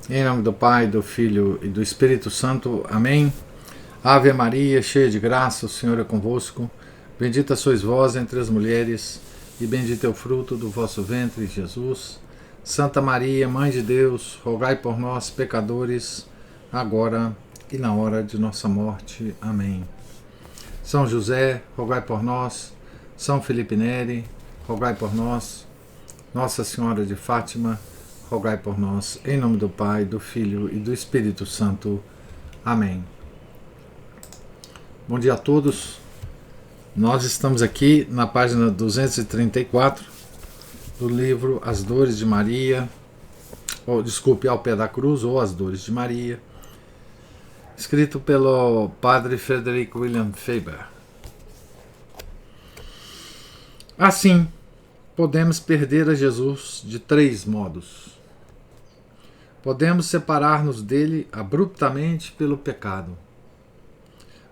Em nome do Pai, do Filho e do Espírito Santo. Amém. Ave Maria, cheia de graça, o Senhor é convosco. Bendita sois vós entre as mulheres, e bendito é o fruto do vosso ventre, Jesus. Santa Maria, Mãe de Deus, rogai por nós, pecadores, agora e na hora de nossa morte. Amém. São José, rogai por nós. São Felipe Neri, rogai por nós. Nossa Senhora de Fátima, rogai por nós, em nome do Pai, do Filho e do Espírito Santo. Amém. Bom dia a todos. Nós estamos aqui na página 234 do livro As Dores de Maria, Ao Pé da Cruz, ou As Dores de Maria, escrito pelo padre Frederick William Faber. Assim, podemos perder a Jesus de 3 modos. Podemos separar-nos dele abruptamente pelo pecado.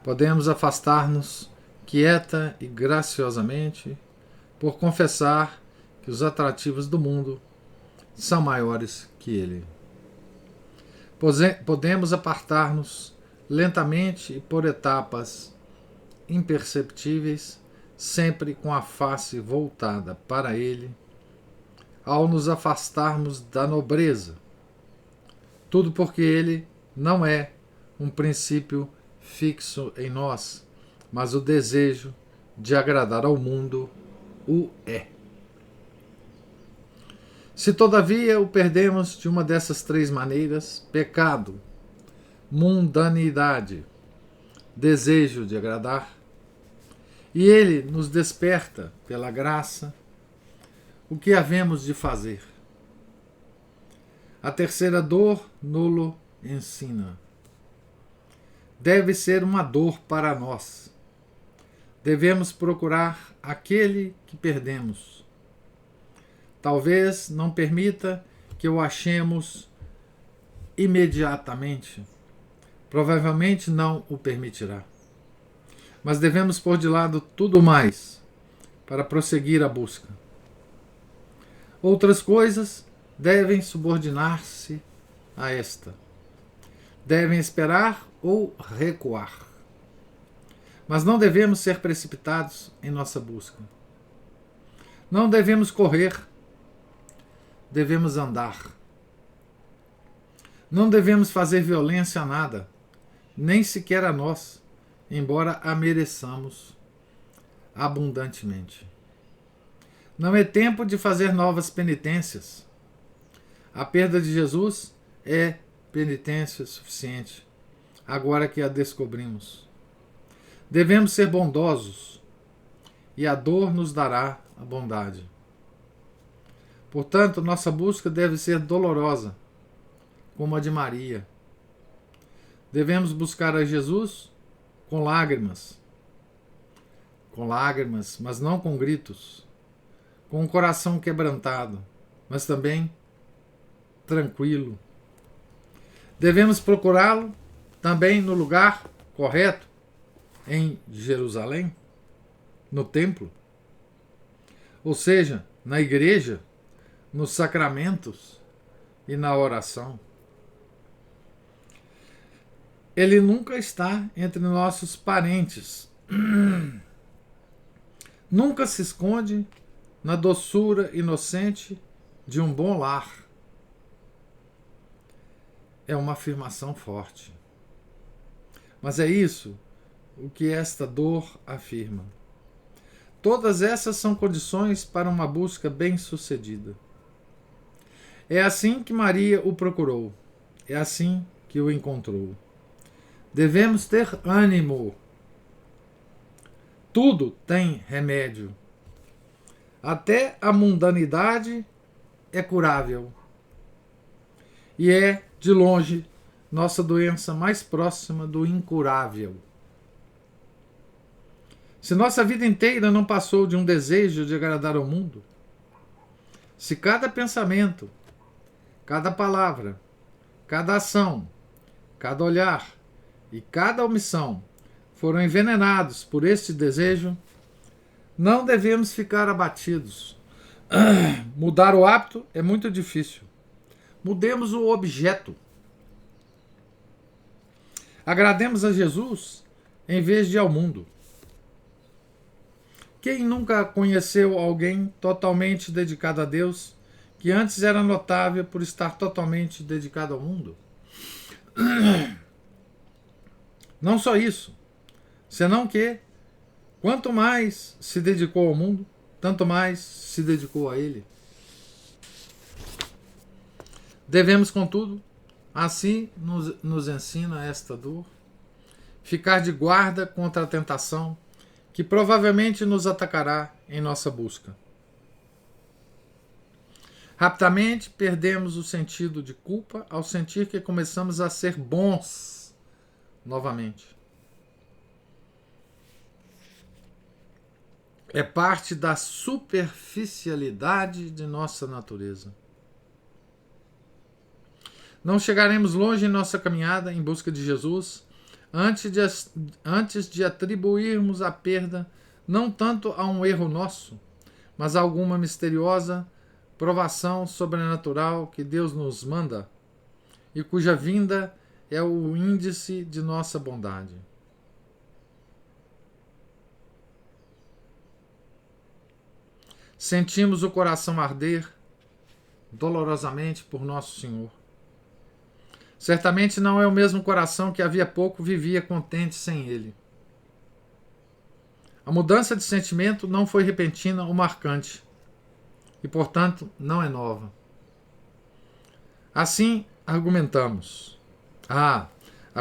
Podemos afastar-nos quieta e graciosamente por confessar que os atrativos do mundo são maiores que ele. Podemos apartar-nos lentamente e por etapas imperceptíveis, sempre com a face voltada para ele, ao nos afastarmos da nobreza. Tudo porque ele não é um princípio fixo em nós, mas o desejo de agradar ao mundo o é. Se todavia o perdemos de uma dessas 3 maneiras, pecado, mundanidade, desejo de agradar, e ele nos desperta pela graça, o que havemos de fazer? A terceira dor, nulo ensina. Deve ser uma dor para nós. Devemos procurar aquele que perdemos. Talvez não permita que o achemos imediatamente. Provavelmente não o permitirá. Mas devemos pôr de lado tudo mais para prosseguir a busca. Outras coisas devem subordinar-se a esta. Devem esperar ou recuar. Mas não devemos ser precipitados em nossa busca. Não devemos correr. Devemos andar. Não devemos fazer violência a nada, nem sequer a nós, embora a mereçamos abundantemente. Não é tempo de fazer novas penitências. A perda de Jesus é penitência suficiente, agora que a descobrimos. Devemos ser bondosos, e a dor nos dará a bondade. Portanto, nossa busca deve ser dolorosa, como a de Maria. Devemos buscar a Jesus com lágrimas, mas não com gritos, com o coração quebrantado, mas também tranquilo. Devemos procurá-lo também no lugar correto, em Jerusalém, no templo, ou seja, na igreja, nos sacramentos e na oração. Ele nunca está entre nossos parentes. Nunca se esconde na doçura inocente de um bom lar. É uma afirmação forte. Mas é isso o que esta dor afirma. Todas essas são condições para uma busca bem-sucedida. É assim que Maria o procurou. É assim que o encontrou. Devemos ter ânimo. Tudo tem remédio. Até a mundanidade é curável. E é, de longe, nossa doença mais próxima do incurável. Se nossa vida inteira não passou de um desejo de agradar ao mundo, se cada pensamento, cada palavra, cada ação, cada olhar e cada omissão foram envenenados por este desejo, não devemos ficar abatidos. Mudar o hábito é muito difícil. Mudemos o objeto. Agrademos a Jesus em vez de ao mundo. Quem nunca conheceu alguém totalmente dedicado a Deus, que antes era notável por estar totalmente dedicado ao mundo? Não só isso, senão que, quanto mais se dedicou ao mundo, tanto mais se dedicou a ele. Devemos, contudo, assim nos ensina esta dor, ficar de guarda contra a tentação que provavelmente nos atacará em nossa busca. Rapidamente perdemos o sentido de culpa ao sentir que começamos a ser bons novamente. É parte da superficialidade de nossa natureza. Não chegaremos longe em nossa caminhada em busca de Jesus antes de atribuirmos a perda não tanto a um erro nosso, mas a alguma misteriosa provação sobrenatural que Deus nos manda e cuja vinda é o índice de nossa bondade. Sentimos o coração arder dolorosamente por nosso Senhor. Certamente não é o mesmo coração que havia pouco vivia contente sem ele. A mudança de sentimento não foi repentina ou marcante, e, portanto, não é nova. Assim, argumentamos. A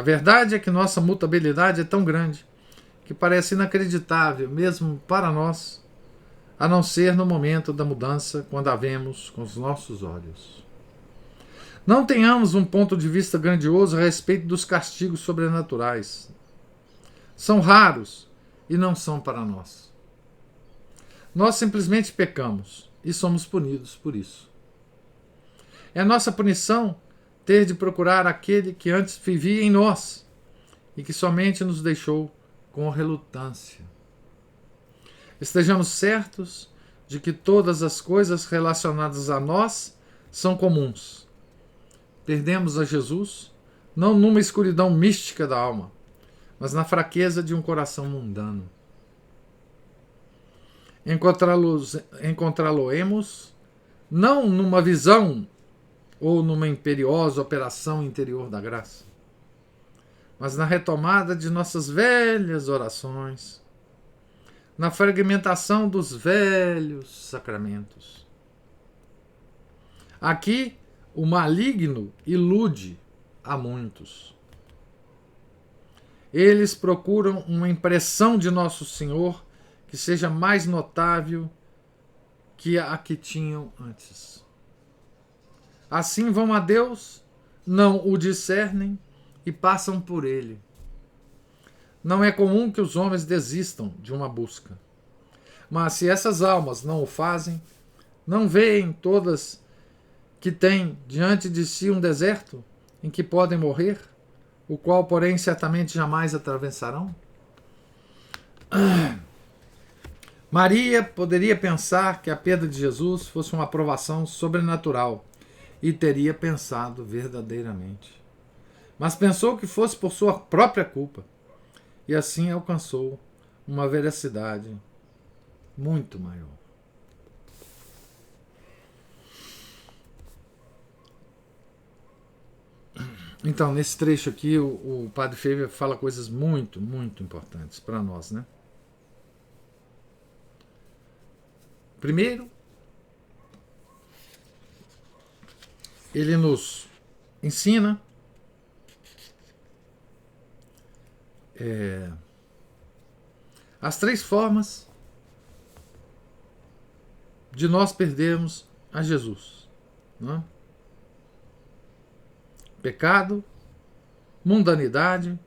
verdade é que nossa mutabilidade é tão grande que parece inacreditável, mesmo para nós, a não ser no momento da mudança, quando a vemos com os nossos olhos. Não tenhamos um ponto de vista grandioso a respeito dos castigos sobrenaturais. São raros e não são para nós. Nós simplesmente pecamos e somos punidos por isso. É nossa punição ter de procurar aquele que antes vivia em nós e que somente nos deixou com relutância. Estejamos certos de que todas as coisas relacionadas a nós são comuns. Perdemos a Jesus não numa escuridão mística da alma, mas na fraqueza de um coração mundano. Encontrá-lo-emos não numa visão ou numa imperiosa operação interior da graça, mas na retomada de nossas velhas orações, na fragmentação dos velhos sacramentos. Aqui, o maligno ilude a muitos. Eles procuram uma impressão de Nosso Senhor que seja mais notável que a que tinham antes. Assim vão a Deus, não o discernem e passam por ele. Não é comum que os homens desistam de uma busca. Mas se essas almas não o fazem, não veem todas que têm diante de si um deserto em que podem morrer, o qual, porém, certamente jamais atravessarão? Maria poderia pensar que a perda de Jesus fosse uma aprovação sobrenatural e teria pensado verdadeiramente. Mas pensou que fosse por sua própria culpa e assim alcançou uma veracidade muito maior. Então, nesse trecho aqui, o Padre Faber fala coisas muito, muito importantes para nós, né? Primeiro, ele nos ensina as 3 formas de nós perdermos a Jesus, né? Pecado, mundanidade,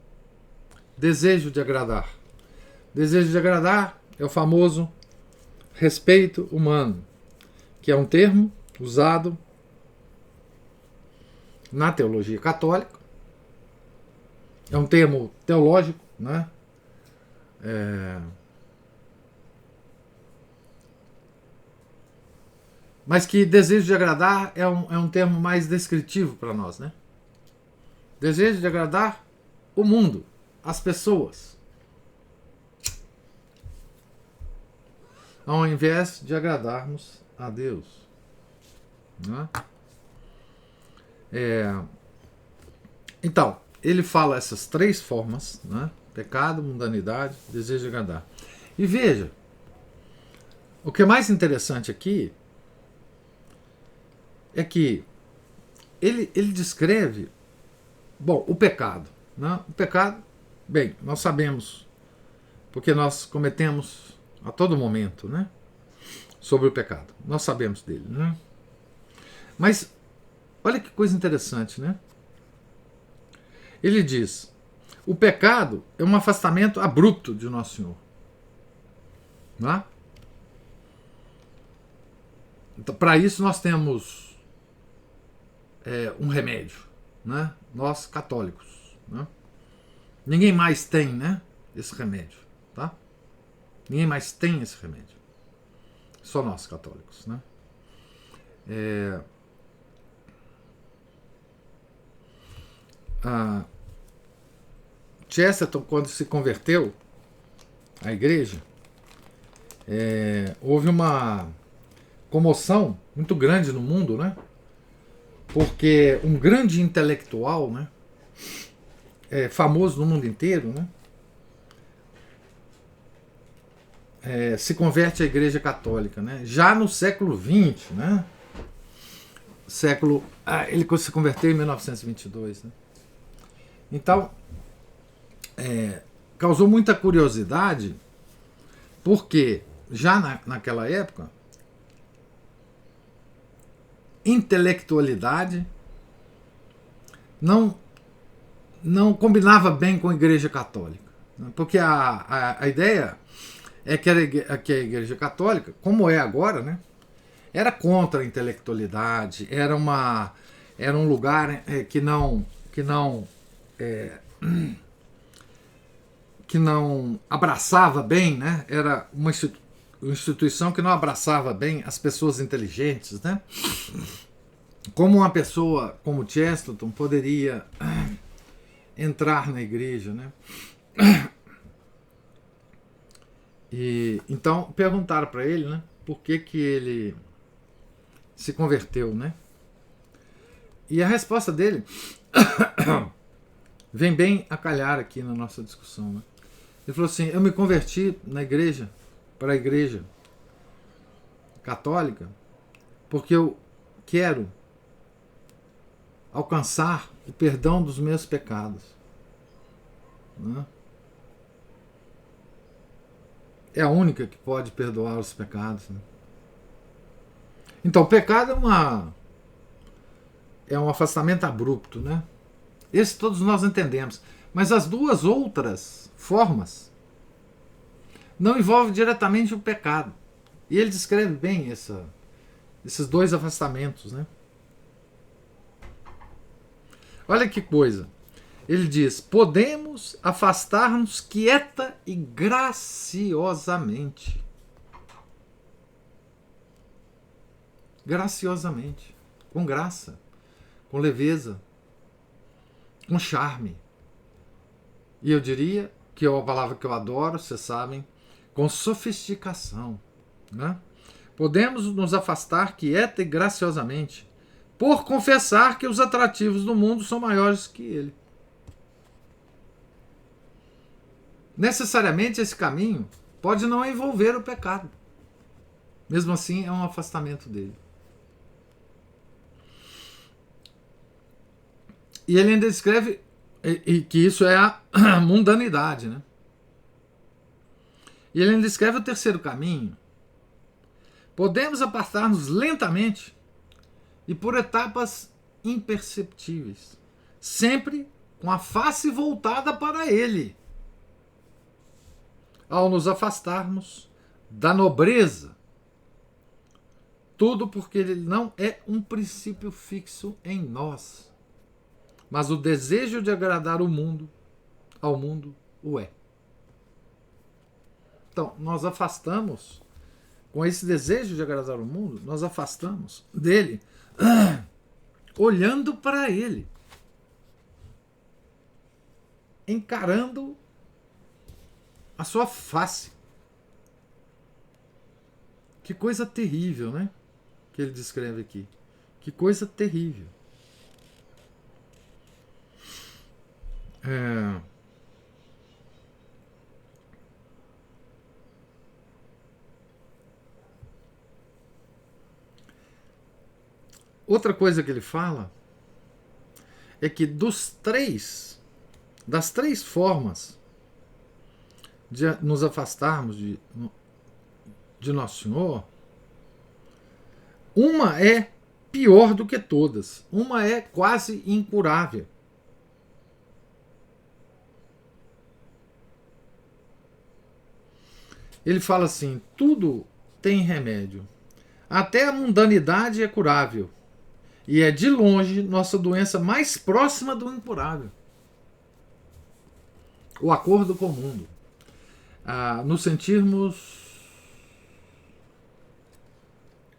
desejo de agradar. Desejo de agradar é o famoso respeito humano, que é um termo usado na teologia católica, é um termo teológico, né? Mas que desejo de agradar é um termo mais descritivo para nós, né? Desejo de agradar o mundo, as pessoas, ao invés de agradarmos a Deus. Né? Então, ele fala essas três formas, né? Pecado, mundanidade, desejo de agradar. E veja, o que é mais interessante aqui é que ele descreve, bom, o pecado. Né? O pecado, bem, nós sabemos, porque nós cometemos a todo momento, né? Sobre o pecado. Nós sabemos dele, né? Mas, olha que coisa interessante, né? Ele diz, o pecado é um afastamento abrupto de Nosso Senhor. Né? Então, para isso nós temos um remédio, né? Nós católicos, né? Ninguém mais tem, né, esse remédio, tá? Ninguém mais tem esse remédio, só nós católicos, né? Chesterton, quando se converteu à igreja, houve uma comoção muito grande no mundo, né? Porque um grande intelectual, né, famoso no mundo inteiro, né, se converte à Igreja Católica, né, já no século XX, né, ele se converteu em 1922, né. Então, causou muita curiosidade, porque já naquela época intelectualidade não combinava bem com a Igreja Católica, porque a ideia é que a Igreja Católica, como é agora, né, era contra a intelectualidade, era um lugar que não abraçava bem, né, era uma instituição que não abraçava bem as pessoas inteligentes, né? Como uma pessoa como Chesterton poderia entrar na igreja, né? E então perguntaram para ele, né, por que ele se converteu, né? E a resposta dele vem bem a calhar aqui na nossa discussão, né? Ele falou assim: eu me converti na igreja, para a igreja católica, porque eu quero alcançar o perdão dos meus pecados. Né? É a única que pode perdoar os pecados. Né? Então, o pecado é um afastamento abrupto, né? Esse todos nós entendemos. Mas as duas outras formas não envolvem diretamente o pecado. E ele descreve bem esses dois afastamentos, né? Olha que coisa. Ele diz: podemos afastar-nos quieta e graciosamente. Graciosamente. Com graça. Com leveza. Com charme. E eu diria, que é uma palavra que eu adoro, vocês sabem, com sofisticação. Né? Podemos nos afastar quieta e graciosamente, por confessar que os atrativos do mundo são maiores que ele. Necessariamente esse caminho pode não envolver o pecado. Mesmo assim, é um afastamento dele. E ele ainda escreve que isso é a mundanidade, né? E ele ainda escreve o terceiro caminho. Podemos apartar-nos lentamente e por etapas imperceptíveis, sempre com a face voltada para ele. Ao nos afastarmos da nobreza, tudo porque ele não é um princípio fixo em nós, mas o desejo de agradar ao mundo o é. Então, nós afastamos com esse desejo de agradar o mundo, nós afastamos dele, olhando para ele, encarando a sua face. Que coisa terrível, né? Que ele descreve aqui. Que coisa terrível. Outra coisa que ele fala é que das três formas de nos afastarmos de Nosso Senhor, uma é pior do que todas. Uma é quase incurável. Ele fala assim: tudo tem remédio. Até a mundanidade é curável. E é de longe nossa doença mais próxima do incurável. O acordo com o mundo. Nos sentirmos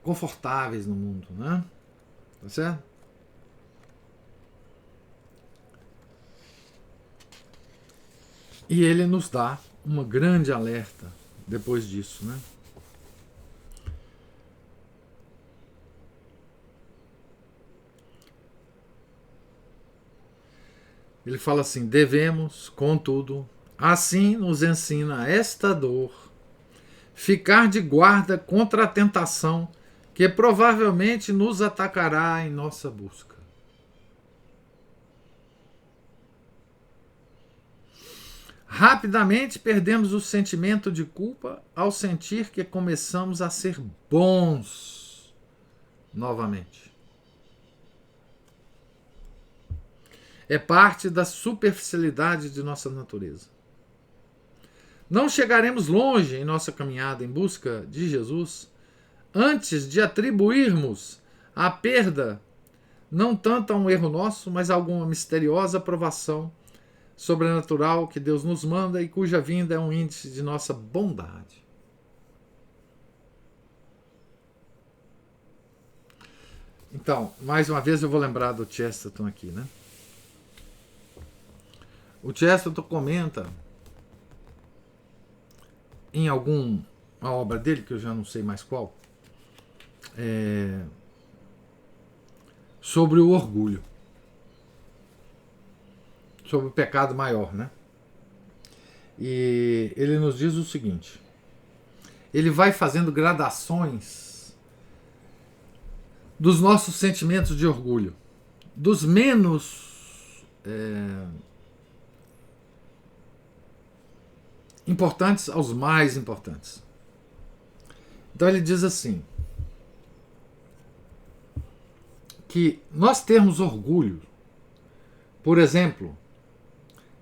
confortáveis no mundo, né? Tá certo? E ele nos dá uma grande alerta depois disso, né? Ele fala assim: devemos, contudo, assim nos ensina esta dor, ficar de guarda contra a tentação que provavelmente nos atacará em nossa busca. Rapidamente perdemos o sentimento de culpa ao sentir que começamos a ser bons novamente. É parte da superficialidade de nossa natureza. Não chegaremos longe em nossa caminhada em busca de Jesus antes de atribuirmos a perda não tanto a um erro nosso, mas a alguma misteriosa provação sobrenatural que Deus nos manda e cuja vinda é um índice de nossa bondade. Então, mais uma vez eu vou lembrar do Chesterton aqui, né? O Chesterton comenta em alguma obra dele, que eu já não sei mais qual, sobre o orgulho, sobre o pecado maior, né? E ele nos diz o seguinte: ele vai fazendo gradações dos nossos sentimentos de orgulho, dos menos importantes aos mais importantes. Então ele diz assim, que nós termos orgulho, por exemplo,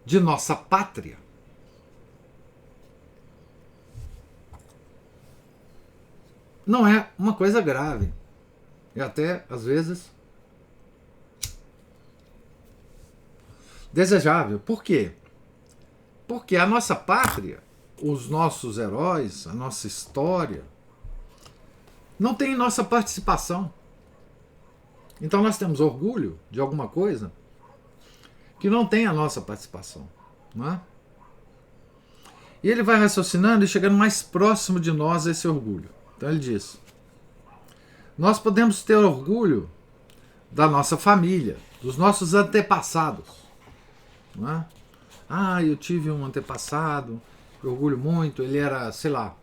de nossa pátria, não é uma coisa grave. E até, às vezes, desejável. Por quê? Porque a nossa pátria, os nossos heróis, a nossa história, não tem nossa participação. Então nós temos orgulho de alguma coisa que não tem a nossa participação. Não é? E ele vai raciocinando e chegando mais próximo de nós esse orgulho. Então ele diz: nós podemos ter orgulho da nossa família, dos nossos antepassados. Não é? Eu tive um antepassado, eu orgulho muito, ele era, sei lá,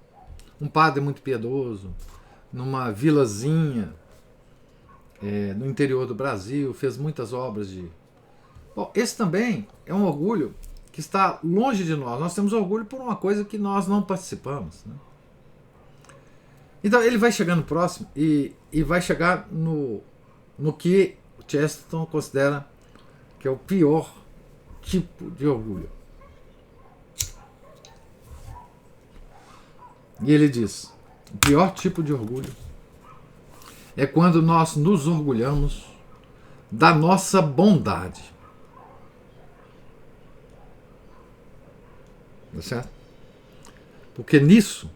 um padre muito piedoso, numa vilazinha no interior do Brasil, fez muitas obras de... Bom, esse também é um orgulho que está longe de nós. Nós temos orgulho por uma coisa que nós não participamos, né? Então ele vai chegando próximo e vai chegar no que o Chesterton considera que é o pior tipo de orgulho. E ele diz: o pior tipo de orgulho é quando nós nos orgulhamos da nossa bondade. Tá certo? Porque nisso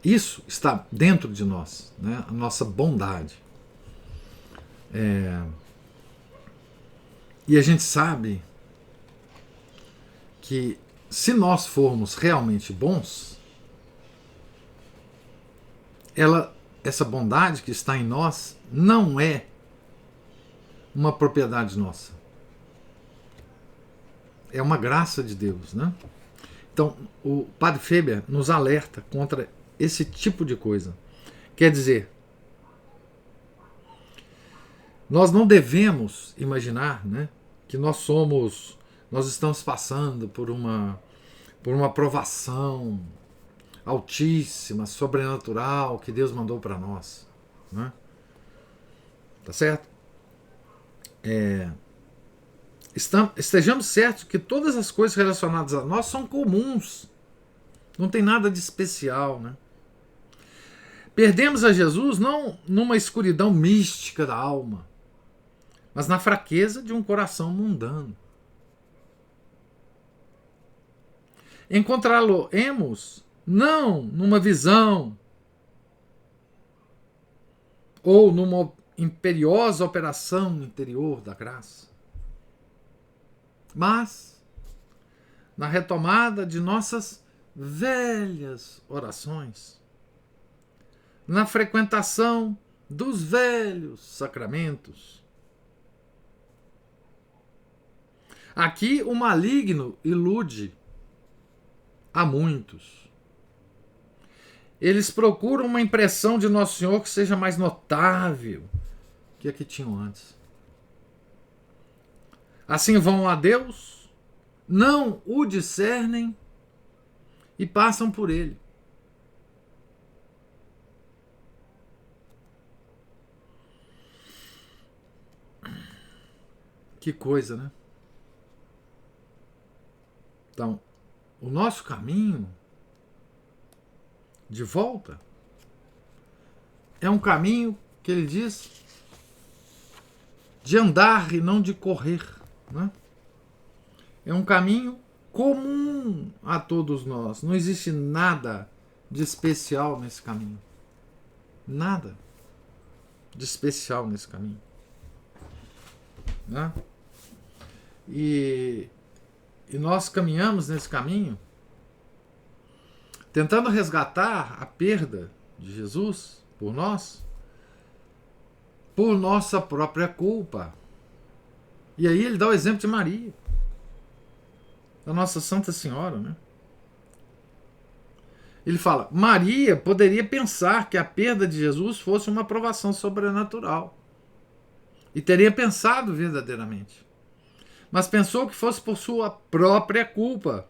Isso está dentro de nós, né? A nossa bondade. E a gente sabe que se nós formos realmente bons, essa bondade que está em nós não é uma propriedade nossa. É uma graça de Deus, né? Então, o Padre Faber nos alerta contra esse tipo de coisa. Quer dizer, nós não devemos imaginar, né, que nós estamos passando por uma provação altíssima, sobrenatural, que Deus mandou para nós, né? Tá certo? Estejamos certos que todas as coisas relacionadas a nós são comuns. Não tem nada de especial, né? Perdemos a Jesus não numa escuridão mística da alma, mas na fraqueza de um coração mundano. Encontrá-lo-emos não numa visão ou numa imperiosa operação interior da graça, mas na retomada de nossas velhas orações, na frequentação dos velhos sacramentos. Aqui o maligno ilude a muitos. Eles procuram uma impressão de Nosso Senhor que seja mais notável que a que tinham antes. Assim vão a Deus, não o discernem e passam por ele. Que coisa, né? Então, o nosso caminho de volta é um caminho que ele diz de andar e não de correr, né? É um caminho comum a todos nós. Não existe nada de especial nesse caminho. Nada de especial nesse caminho, né? E nós caminhamos nesse caminho tentando resgatar a perda de Jesus por nós, por nossa própria culpa. E aí ele dá o exemplo de Maria, da Nossa Santa Senhora, né? Ele fala, Maria poderia pensar que a perda de Jesus fosse uma provação sobrenatural. E teria pensado verdadeiramente. Mas pensou que fosse por sua própria culpa.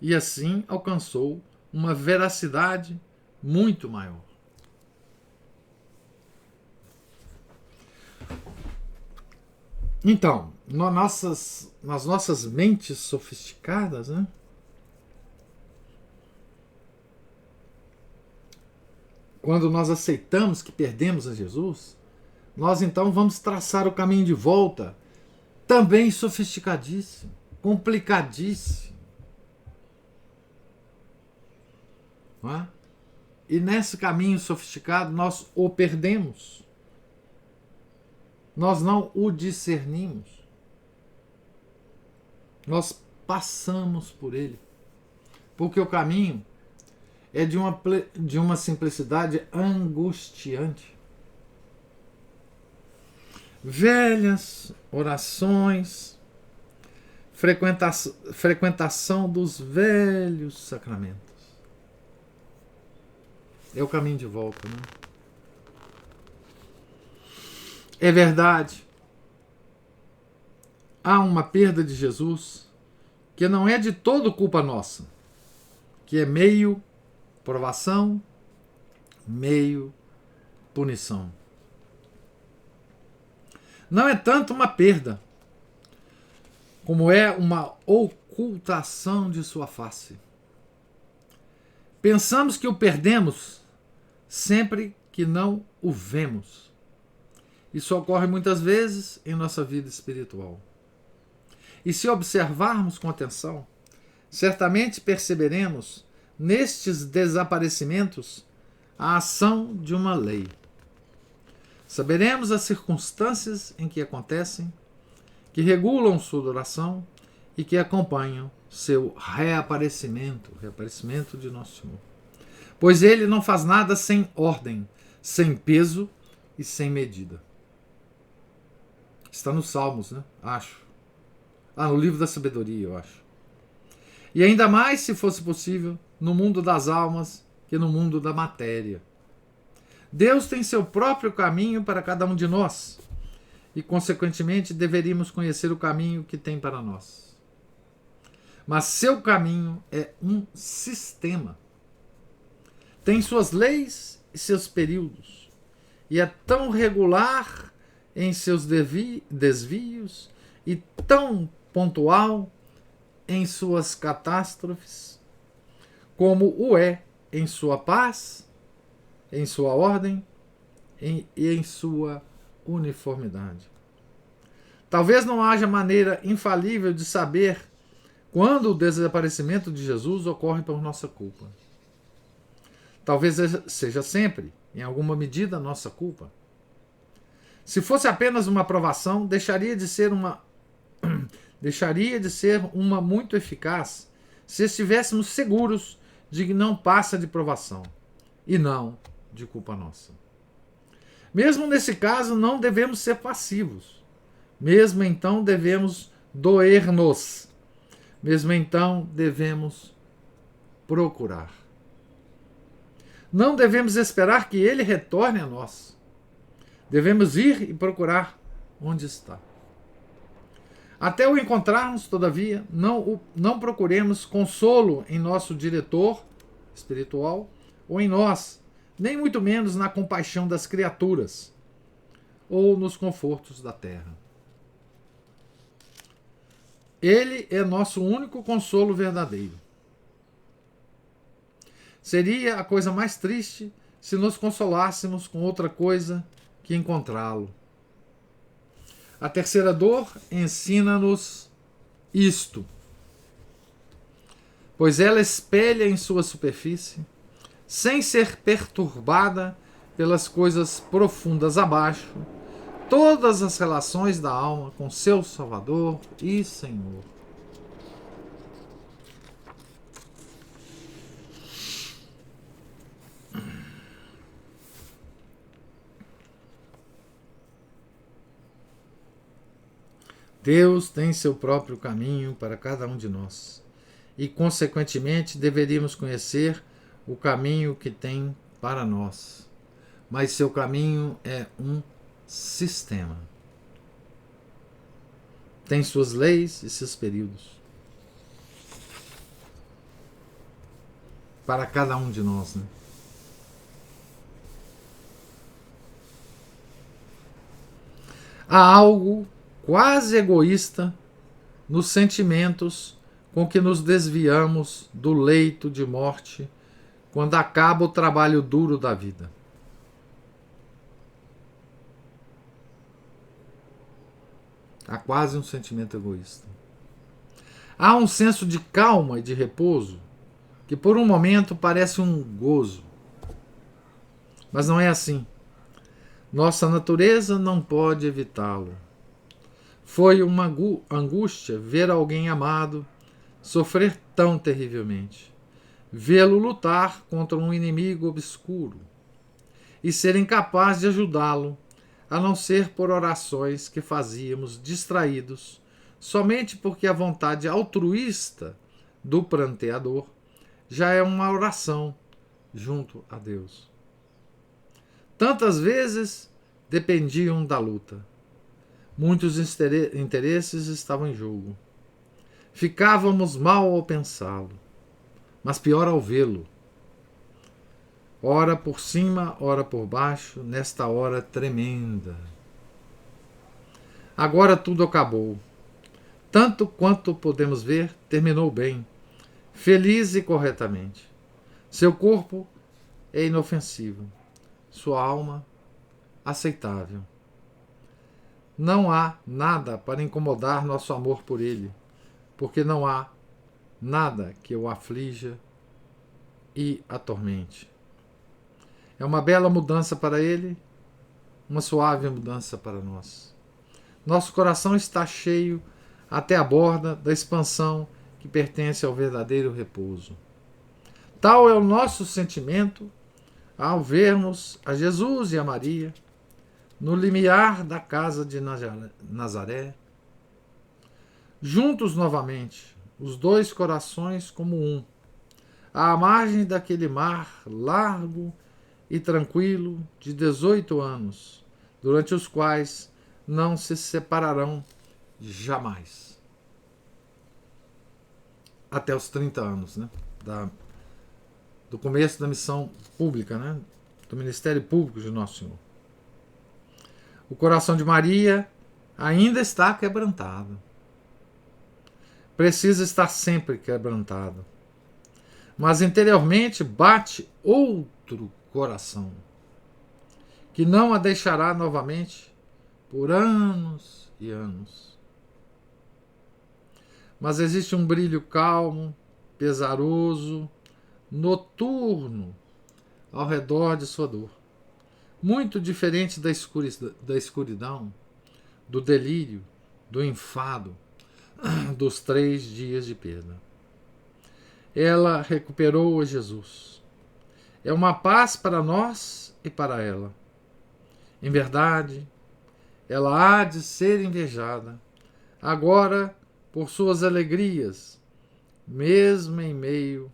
E assim alcançou uma veracidade muito maior. Então, nas nossas mentes sofisticadas, né, quando nós aceitamos que perdemos a Jesus, nós então vamos traçar o caminho de volta, também sofisticadíssimo, complicadíssimo. Não é? E nesse caminho sofisticado nós o perdemos. Nós não o discernimos. Nós passamos por ele. Porque o caminho é de uma simplicidade angustiante. Velhas orações, frequentação dos velhos sacramentos. É o caminho de volta, né? É verdade. Há uma perda de Jesus que não é de todo culpa nossa, que é meio provação, meio punição. Não é tanto uma perda, como é uma ocultação de sua face. Pensamos que o perdemos sempre que não o vemos. Isso ocorre muitas vezes em nossa vida espiritual. E se observarmos com atenção, certamente perceberemos nestes desaparecimentos a ação de uma lei. Saberemos as circunstâncias em que acontecem, que regulam sua duração e que acompanham seu reaparecimento, o reaparecimento de Nosso Senhor. Pois ele não faz nada sem ordem, sem peso e sem medida. Está nos Salmos, né? Acho. No livro da sabedoria, eu acho. E ainda mais, se fosse possível, no mundo das almas que no mundo da matéria. Deus tem seu próprio caminho para cada um de nós e, consequentemente, deveríamos conhecer o caminho que tem para nós. Mas seu caminho é um sistema. Tem suas leis e seus períodos, e é tão regular em seus desvios e tão pontual em suas catástrofes, como o é em sua paz, em sua ordem e em sua uniformidade. Talvez não haja maneira infalível de saber quando o desaparecimento de Jesus ocorre por nossa culpa. Talvez seja sempre, em alguma medida, nossa culpa. Se fosse apenas uma provação, deixaria de ser uma muito eficaz se estivéssemos seguros de que não passa de provação e não de culpa nossa. Mesmo nesse caso, não devemos ser passivos. Mesmo então, devemos doer-nos. Mesmo então, devemos procurar. Não devemos esperar que ele retorne a nós. Devemos ir e procurar onde está. Até o encontrarmos, todavia, não procuremos consolo em nosso diretor espiritual ou em nós, nem muito menos na compaixão das criaturas ou nos confortos da terra. Ele é nosso único consolo verdadeiro. Seria a coisa mais triste se nos consolássemos com outra coisa que encontrá-lo. A terceira dor ensina-nos isto, pois ela espelha em sua superfície, sem ser perturbada pelas coisas profundas abaixo, todas as relações da alma com seu Salvador e Senhor. Deus tem seu próprio caminho para cada um de nós e, consequentemente, deveríamos conhecer o caminho que tem para nós. Mas seu caminho é um sistema. Tem suas leis e seus períodos. Para cada um de nós, né? Há algo quase egoísta nos sentimentos com que nos desviamos do leito de morte quando acaba o trabalho duro da vida. Há quase um sentimento egoísta. Há um senso de calma e de repouso que por um momento parece um gozo. Mas não é assim. Nossa natureza não pode evitá-lo. Foi uma angústia ver alguém amado sofrer tão terrivelmente, vê-lo lutar contra um inimigo obscuro e ser incapaz de ajudá-lo, a não ser por orações que fazíamos distraídos, somente porque a vontade altruísta do pranteador já é uma oração junto a Deus. Tantas vezes dependiam da luta. Muitos interesses estavam em jogo. Ficávamos mal ao pensá-lo, mas pior ao vê-lo. Ora por cima, ora por baixo, nesta hora tremenda. Agora tudo acabou. Tanto quanto podemos ver, terminou bem, feliz e corretamente. Seu corpo é inofensivo, sua alma aceitável. Não há nada para incomodar nosso amor por ele, porque não há nada que o aflija e atormente. É uma bela mudança para ele, uma suave mudança para nós. Nosso coração está cheio até a borda da expansão que pertence ao verdadeiro repouso. Tal é o nosso sentimento ao vermos a Jesus e a Maria no limiar da casa de Nazaré, juntos novamente, os dois corações como um, à margem daquele mar largo e tranquilo de 18 anos, durante os quais não se separarão jamais. Até os 30 anos, né? Do começo da missão pública, né? Do ministério público de Nosso Senhor. O coração de Maria ainda está quebrantado. Precisa estar sempre quebrantado. Mas interiormente bate outro coração, que não a deixará novamente por anos e anos. Mas existe um brilho calmo, pesaroso, noturno ao redor de sua dor, muito diferente da escuridão, do delírio, do enfado, dos 3 dias de perda. Ela recuperou a Jesus. É uma paz para nós e para ela. Em verdade, ela há de ser invejada, agora por suas alegrias, mesmo em meio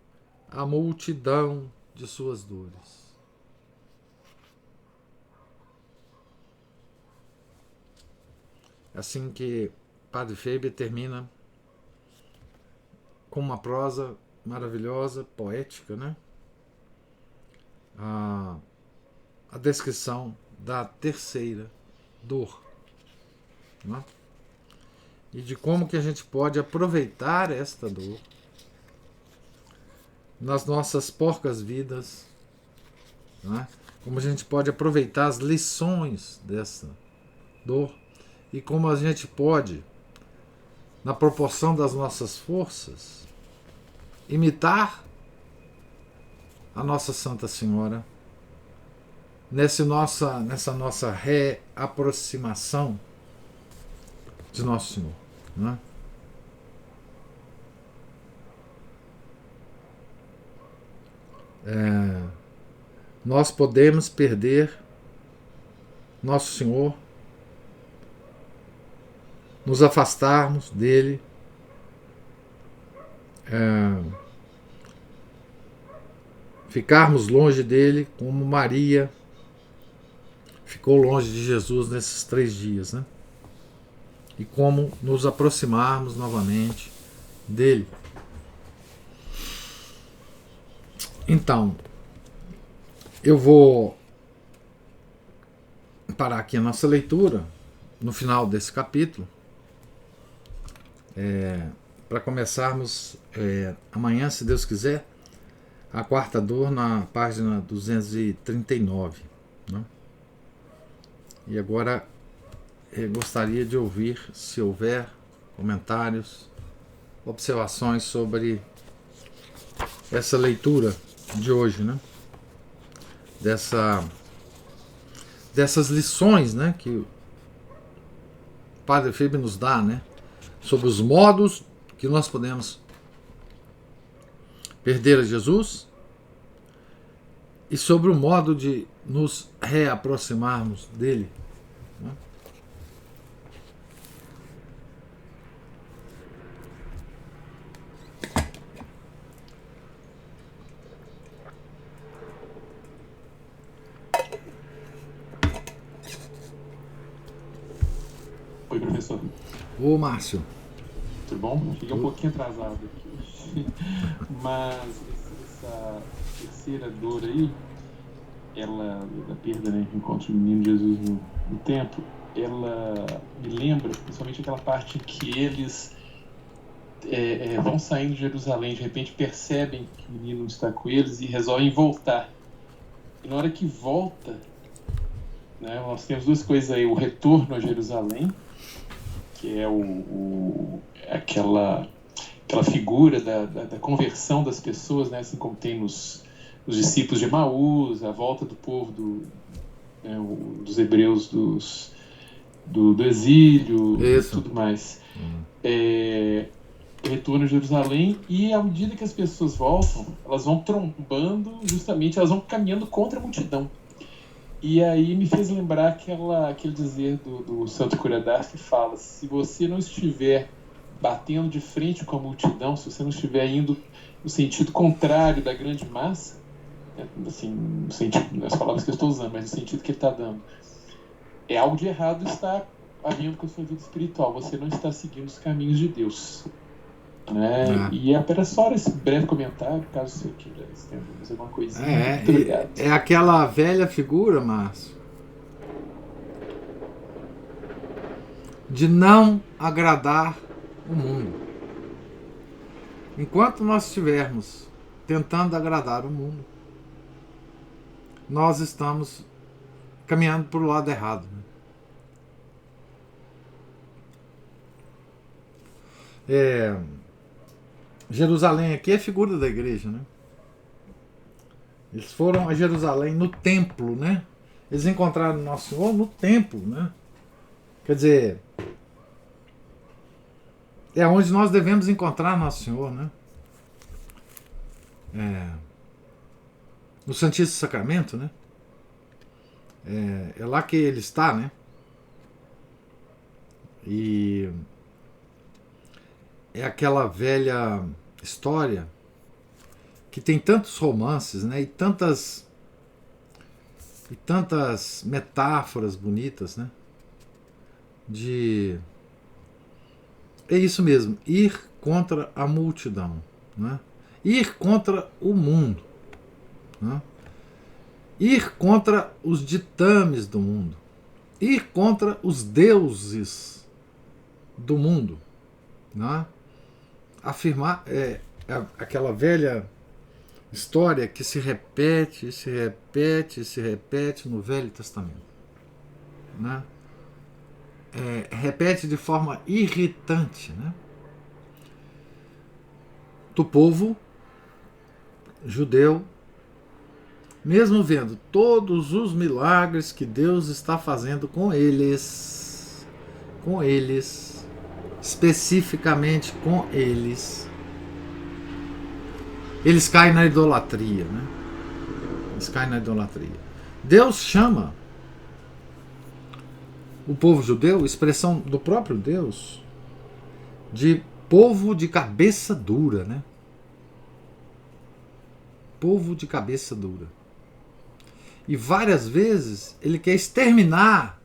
à multidão de suas dores. Assim que Padre Faber termina com uma prosa maravilhosa, poética, né? A descrição da terceira dor, né? E de como que a gente pode aproveitar esta dor nas nossas porcas vidas, né? Como a gente pode aproveitar as lições dessa dor e como a gente pode, na proporção das nossas forças, imitar a Nossa Santa Senhora nessa nossa reaproximação de Nosso Senhor, né? Nós podemos perder Nosso Senhor, nos afastarmos dele, ficarmos longe dele, como Maria ficou longe de Jesus nesses 3 dias, né? E como nos aproximarmos novamente dele. Então, eu vou parar aqui a nossa leitura no final desse capítulo, para começarmos amanhã, se Deus quiser, a quarta dor na página 239, né? E agora gostaria de ouvir, se houver comentários, observações sobre essa leitura de hoje, né? Dessas lições, né, que o Padre Faber nos dá, né, sobre os modos que nós podemos perder a Jesus e sobre o modo de nos reaproximarmos dele, né? Oi, professor. Ô, Márcio. Tudo bom? Cheguei um pouquinho atrasado aqui. Mas essa terceira dor aí, ela, da perda, né, que encontra o menino Jesus no templo, ela me lembra principalmente aquela parte em que eles vão saindo de Jerusalém, de repente percebem que o menino não está com eles e resolvem voltar. E na hora que volta, né, nós temos 2 coisas aí: o retorno a Jerusalém, que é aquela figura da conversão das pessoas, né, assim como tem nos os discípulos de Emaús, a volta do povo dos hebreus do exílio e Isso. tudo mais. Retorno a Jerusalém, e à medida que as pessoas voltam, elas vão trombando, justamente, elas vão caminhando contra a multidão. E aí me fez lembrar aquele dizer do Santo Curadas que fala: se você não estiver batendo de frente com a multidão, se você não estiver indo no sentido contrário da grande massa, assim, no sentido, nas palavras que eu estou usando, mas no sentido que ele está dando, algo de errado está havendo com a sua vida espiritual, você não está seguindo os caminhos de Deus. Né? E era só esse breve comentário, caso você queira fazer alguma coisinha. Muito obrigado. É aquela velha figura, Márcio, de não agradar o mundo. Enquanto nós estivermos tentando agradar o mundo, nós estamos caminhando para o lado errado. Jerusalém aqui é figura da igreja, né? Eles foram a Jerusalém no templo, né? Eles encontraram Nosso Senhor no templo, né? Quer dizer, é onde nós devemos encontrar Nosso Senhor, né? No Santíssimo Sacramento, né? É lá que ele está, né? E é aquela velha história que tem tantos romances, né? E tantas metáforas bonitas, né? É isso mesmo, ir contra a multidão, né? Ir contra o mundo, né? Ir contra os ditames do mundo, ir contra os deuses do mundo, né? Afirmar aquela velha história que se repete, se repete, se repete no Velho Testamento, né? Repete de forma irritante, né? Do povo judeu, mesmo vendo todos os milagres que Deus está fazendo com eles, especificamente com eles caem na idolatria, né? Eles caem na idolatria. Deus chama o povo judeu, expressão do próprio Deus, de povo de cabeça dura, né? Povo de cabeça dura. E várias vezes ele quer exterminar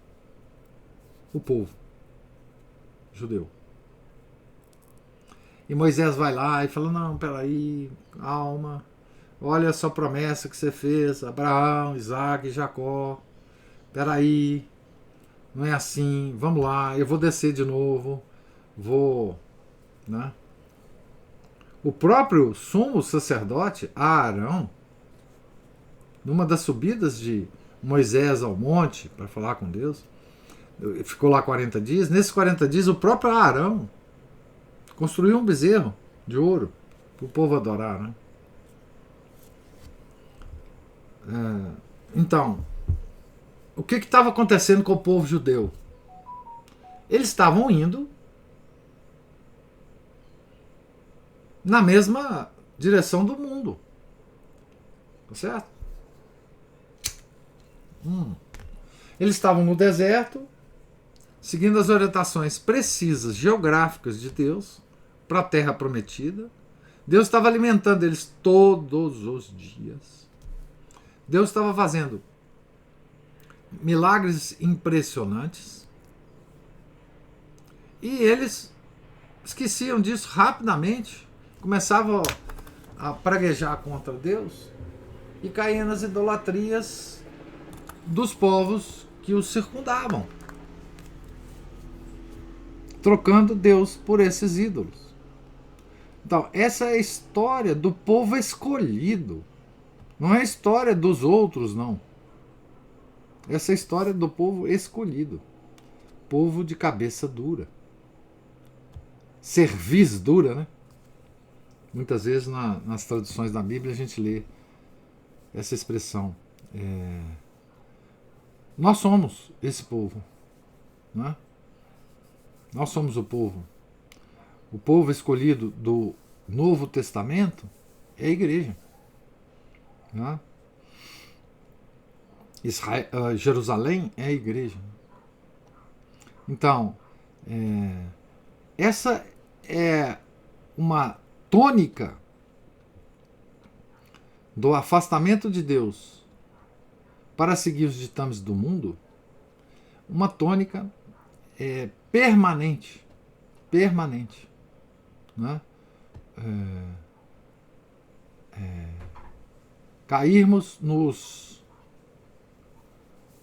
o povo judeu. E Moisés vai lá e fala: não, peraí, calma, olha essa promessa que você fez, Abraão, Isaac e Jacó, peraí, não é assim, vamos lá, eu vou descer de novo, né? O próprio sumo sacerdote, Arão, numa das subidas de Moisés ao monte para falar com Deus, ficou lá 40 dias, nesses 40 dias o próprio Arão construiu um bezerro de ouro para o povo adorar, né? Então, o que estava acontecendo com o povo judeu? Eles estavam indo na mesma direção do mundo. Tá certo? Eles estavam no deserto, seguindo as orientações precisas, geográficas de Deus, para a terra prometida. Deus estava alimentando eles todos os dias. Deus estava fazendo milagres impressionantes. E eles esqueciam disso rapidamente, começavam a praguejar contra Deus e caíam nas idolatrias dos povos que os circundavam, trocando Deus por esses ídolos. Então, essa é a história do povo escolhido. Não é a história dos outros, não. Essa é a história do povo escolhido. Povo de cabeça dura. Cerviz dura, né? Muitas vezes nas traduções da Bíblia a gente lê essa expressão. Nós somos esse povo, né? Nós somos o povo. O povo escolhido do Novo Testamento é a igreja, né? Jerusalém é a igreja. Então, essa é uma tônica do afastamento de Deus para seguir os ditames do mundo, uma tônica permanente, né? Cairmos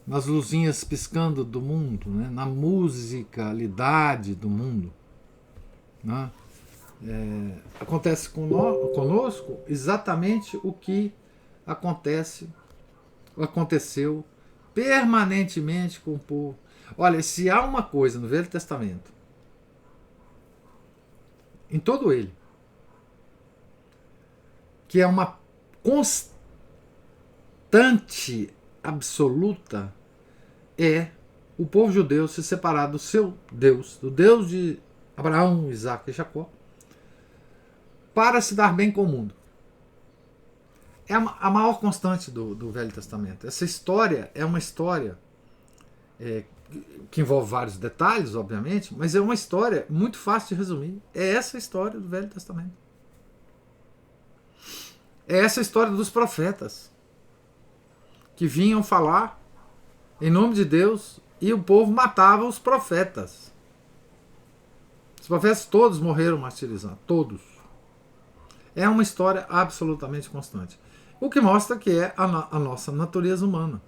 nas luzinhas piscando do mundo, né? Na musicalidade do mundo, né? Acontece conosco exatamente o que aconteceu permanentemente com o povo. Olha, se há uma coisa no Velho Testamento, em todo ele, que é uma constante absoluta, é o povo judeu se separar do seu Deus, do Deus de Abraão, Isaac e Jacó, para se dar bem com o mundo. É a maior constante do Velho Testamento. Essa história é uma história que envolve vários detalhes, obviamente, mas é uma história muito fácil de resumir. É essa a história do Velho Testamento. É essa a história dos profetas, que vinham falar em nome de Deus e o povo matava os profetas. Os profetas todos morreram martirizados, todos. É uma história absolutamente constante. O que mostra que é a nossa natureza humana.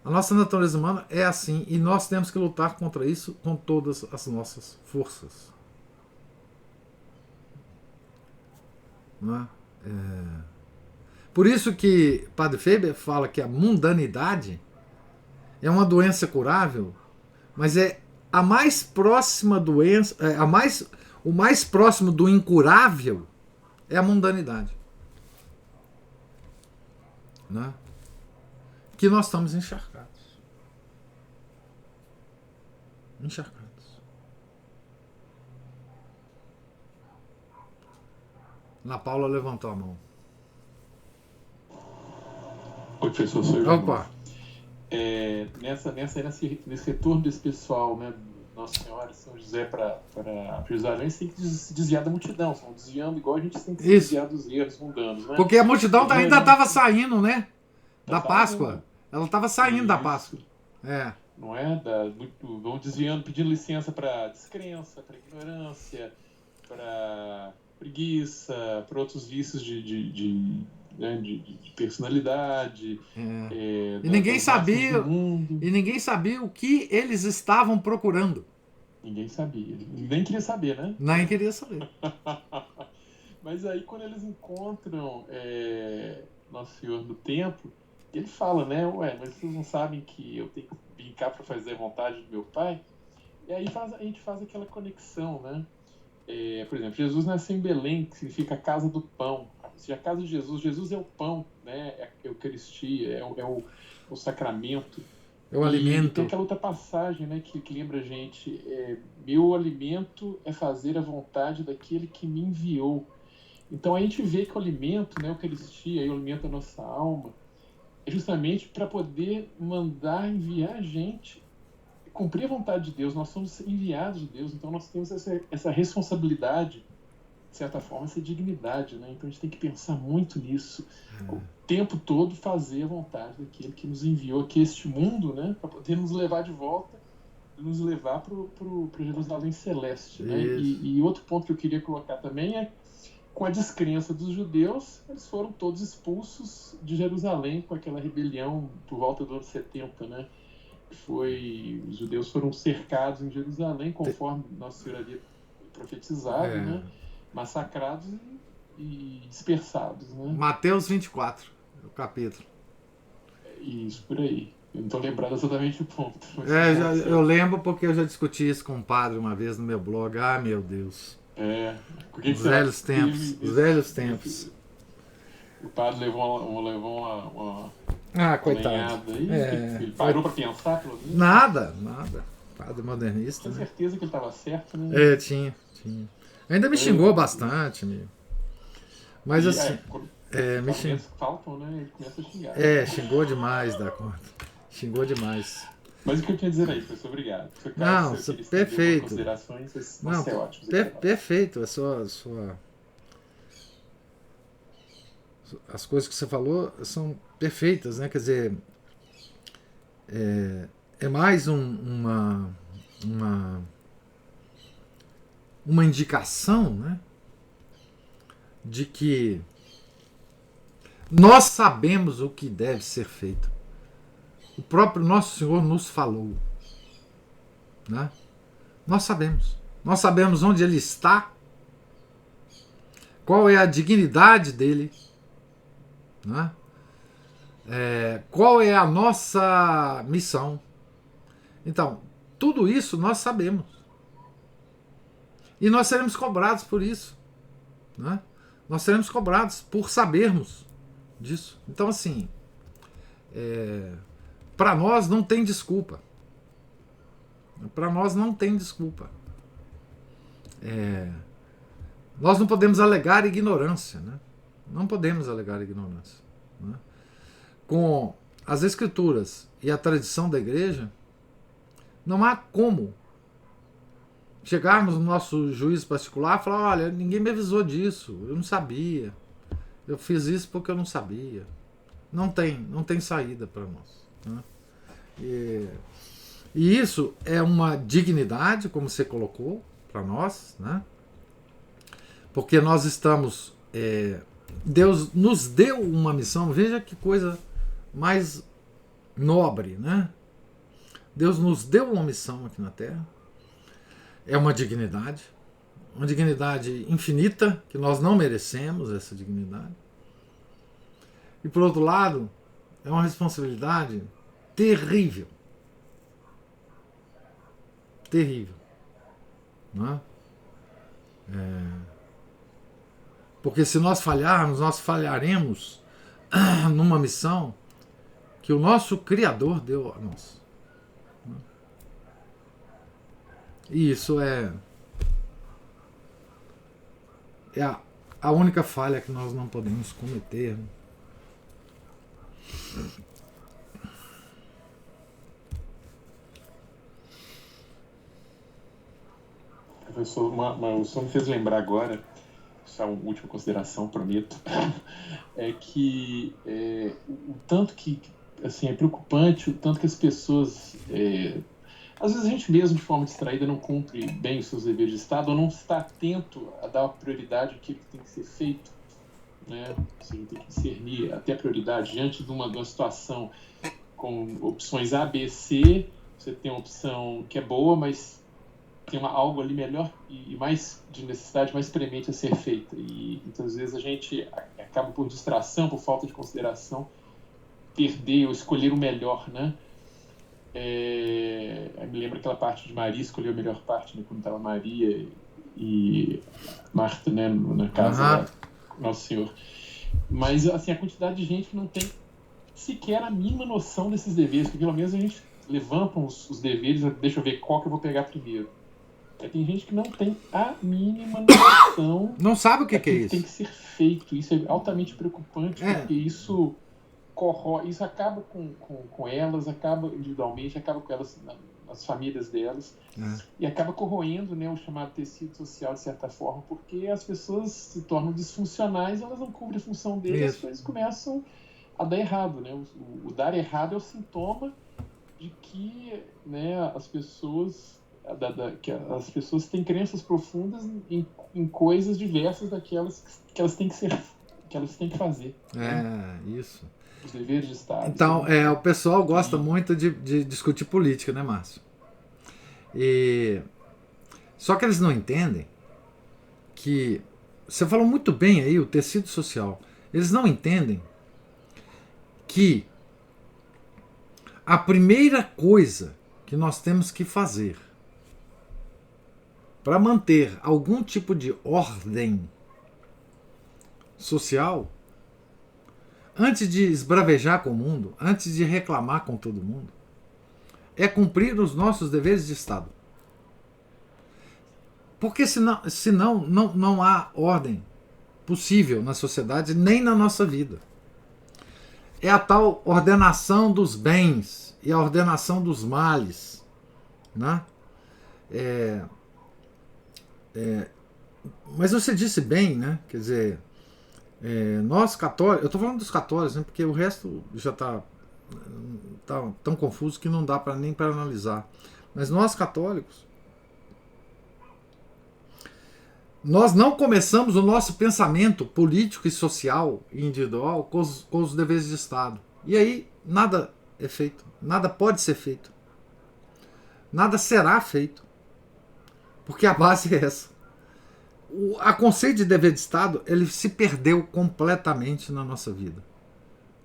A nossa natureza humana é assim e nós temos que lutar contra isso com todas as nossas forças. Não é? Por isso que Padre Faber fala que a mundanidade é uma doença curável, mas é a mais próxima doença, o mais próximo do incurável é a mundanidade. Né? Que nós estamos encharcados. Encharcados. Ana Paula levantou a mão. Oi, professor, sou eu. Opa! Nesse retorno desse pessoal, né, Nossa Senhora, São José para Jerusalém, eles têm que se desviar da multidão, estão desviando igual a gente tem que se desviar dos erros mundanos, né? Porque a multidão ainda estava saindo, né? Da Páscoa. Ela estava saindo da Páscoa. Não é? Vão desviando, pedindo licença para descrença, para ignorância, para preguiça, para outros vícios de personalidade. E ninguém sabia o que eles estavam procurando. Ninguém sabia. Nem queria saber, né? Nem queria saber. Mas aí quando eles encontram Nosso Senhor no templo, ele fala, né? Mas vocês não sabem que eu tenho que vir cá para fazer a vontade do meu Pai? E aí a gente faz aquela conexão, né? Por exemplo, Jesus nasceu em Belém, que significa a casa do pão. A casa de Jesus é o pão, né? É a Eucaristia, é o sacramento. É o alimento. E tem aquela outra passagem, né, que lembra a gente, meu alimento é fazer a vontade daquele que me enviou. Então a gente vê que o alimento, né, a Eucaristia, o alimento da nossa alma, é justamente para poder enviar a gente cumprir a vontade de Deus. Nós somos enviados de Deus, então nós temos essa responsabilidade, de certa forma, essa dignidade, né? Então a gente tem que pensar muito nisso, o tempo todo fazer a vontade daquele que nos enviou aqui a este mundo, né? Para poder nos levar de volta, nos levar para Jerusalém Celeste, né? E outro ponto que eu queria colocar também é, com a descrença dos judeus, eles foram todos expulsos de Jerusalém com aquela rebelião por volta do ano 70, né? Os judeus foram cercados em Jerusalém, conforme Nossa Senhora havia profetizado, né? Massacrados e dispersados, né? Mateus 24, o capítulo. Isso, por aí. Eu não estou lembrado exatamente o ponto. Eu lembro porque eu já discuti isso com um padre uma vez no meu blog. Meu Deus. Os velhos tempos. O padre levou Ah, uma coitado. lenhada aí. É, Ele parou para pensar, pelo menos. nada, nada. Padre modernista, Tinha né? certeza que ele estava certo, né? É, tinha. Ainda me xingou bastante, amigo. Mas E assim, quando me os xingou. argumentos faltam, né? Ele começa a xingar. Xingou demais da conta. Xingou demais. Mas o que eu tinha a dizer aí, professor, obrigado. Se Não, eu queria estender algumas perfeito. considerações, vão Não, ser ótimos aqui agora. perfeito. As coisas que você falou são perfeitas, né? Quer dizer, é mais uma indicação, né? De que nós sabemos o que deve ser feito. O próprio nosso Senhor nos falou, né? Nós sabemos. Nós sabemos onde Ele está, qual é a dignidade dele, né? Qual é a nossa missão. Então, tudo isso nós sabemos. E nós seremos cobrados por isso, né? Nós seremos cobrados por sabermos disso. Então, assim, para nós não tem desculpa. Para nós não tem desculpa. Nós não podemos alegar ignorância, né? Não podemos alegar ignorância, né? Com as escrituras e a tradição da igreja, não há como chegarmos no nosso juízo particular e falar: olha, ninguém me avisou disso, eu não sabia, eu fiz isso porque eu não sabia. Não tem saída para nós, né? E isso é uma dignidade, como você colocou, para nós, né? Porque nós estamos. Deus nos deu uma missão, veja que coisa mais nobre, né? Deus nos deu uma missão aqui na Terra. É uma dignidade infinita, que nós não merecemos essa dignidade. E por outro lado, é uma responsabilidade terrível. Terrível. Não é? Porque se nós falharmos, nós falharemos numa missão que o nosso Criador deu a nós. E isso é a única falha que nós não podemos cometer. Professor, o senhor me fez lembrar agora, só uma última consideração, prometo, é que o tanto que assim, é preocupante, o tanto que as pessoas, às vezes a gente mesmo de forma distraída não cumpre bem os seus deveres de Estado ou não está atento a dar prioridade àquilo que tem que ser feito, né? Assim, tem que discernir até a prioridade diante de uma situação com opções A, B, C, você tem uma opção que é boa, mas tem algo ali melhor e mais de necessidade, mais premente a ser feita. E muitas vezes a gente acaba por distração, por falta de consideração, perder ou escolher o melhor, né? Eu me lembro aquela parte de Maria escolheu a melhor parte, né, quando estava Maria e Marta, né, na casa do Nosso Senhor. Mas assim, a quantidade de gente que não tem sequer a mínima noção desses deveres, porque pelo menos a gente levanta os deveres, deixa eu ver qual que eu vou pegar primeiro. Tem gente que não tem a mínima noção. Não sabe o que é isso. Tem que ser feito. Isso é altamente preocupante, porque isso corrói, isso acaba com elas, acaba individualmente, acaba com elas nas famílias delas, e acaba corroendo, né, o chamado tecido social, de certa forma, porque as pessoas se tornam disfuncionais, elas não cumprem a função deles, e as coisas começam a dar errado, né? O dar errado é o sintoma de que, né, as pessoas têm crenças profundas em coisas diversas daquelas que elas têm que fazer. Isso. Os deveres de Estado. Então, o pessoal gosta muito de discutir política, né, Márcio? Só que eles não entendem que, você falou muito bem aí, o tecido social. Eles não entendem que a primeira coisa que nós temos que fazer para manter algum tipo de ordem social antes de esbravejar com o mundo, antes de reclamar com todo mundo, é cumprir os nossos deveres de Estado. Porque senão não há ordem possível na sociedade, nem na nossa vida. É a tal ordenação dos bens e a ordenação dos males, né? Mas você disse bem, né? Quer dizer, nós católicos, eu estou falando dos católicos, né? Porque o resto já está tão confuso que não dá nem para analisar. Mas nós católicos, nós não começamos o nosso pensamento político e social e individual com os deveres de Estado. E aí nada é feito, nada pode ser feito, nada será feito, porque a base é essa. A conceito de dever de Estado, ele se perdeu completamente na nossa vida.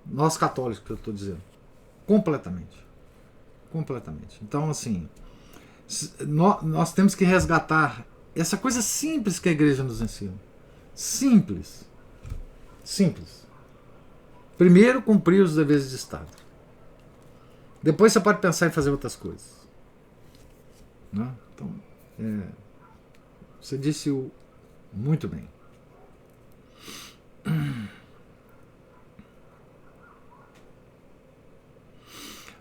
Nós católicos, que eu estou dizendo. Completamente. Completamente. Então, assim, nós temos que resgatar essa coisa simples que a igreja nos ensina. Simples. Simples. Primeiro, cumprir os deveres de Estado. Depois você pode pensar em fazer outras coisas. Né? Então, você disse muito bem.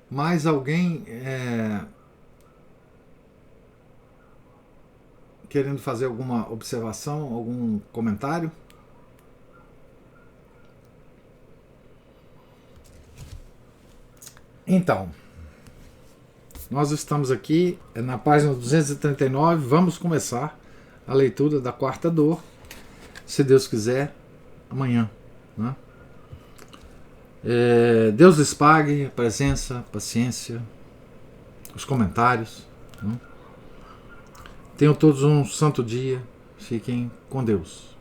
Mais alguém querendo fazer alguma observação, algum comentário? Então, nós estamos aqui na página 239, vamos começar a leitura da quarta dor, se Deus quiser, amanhã, né? Deus lhes pague a presença, a paciência, os comentários, né? Tenham todos um santo dia, fiquem com Deus.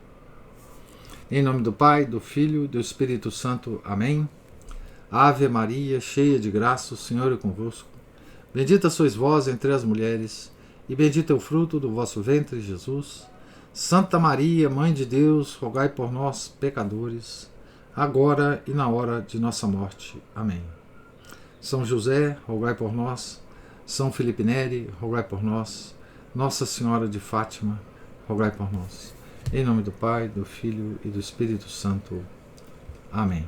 Em nome do Pai, do Filho e do Espírito Santo. Amém. Ave Maria, cheia de graça, o Senhor é convosco. Bendita sois vós entre as mulheres, e bendito é o fruto do vosso ventre, Jesus. Santa Maria, Mãe de Deus, rogai por nós, pecadores, agora e na hora de nossa morte. Amém. São José, rogai por nós. São Felipe Neri, rogai por nós. Nossa Senhora de Fátima, rogai por nós. Em nome do Pai, do Filho e do Espírito Santo. Amém.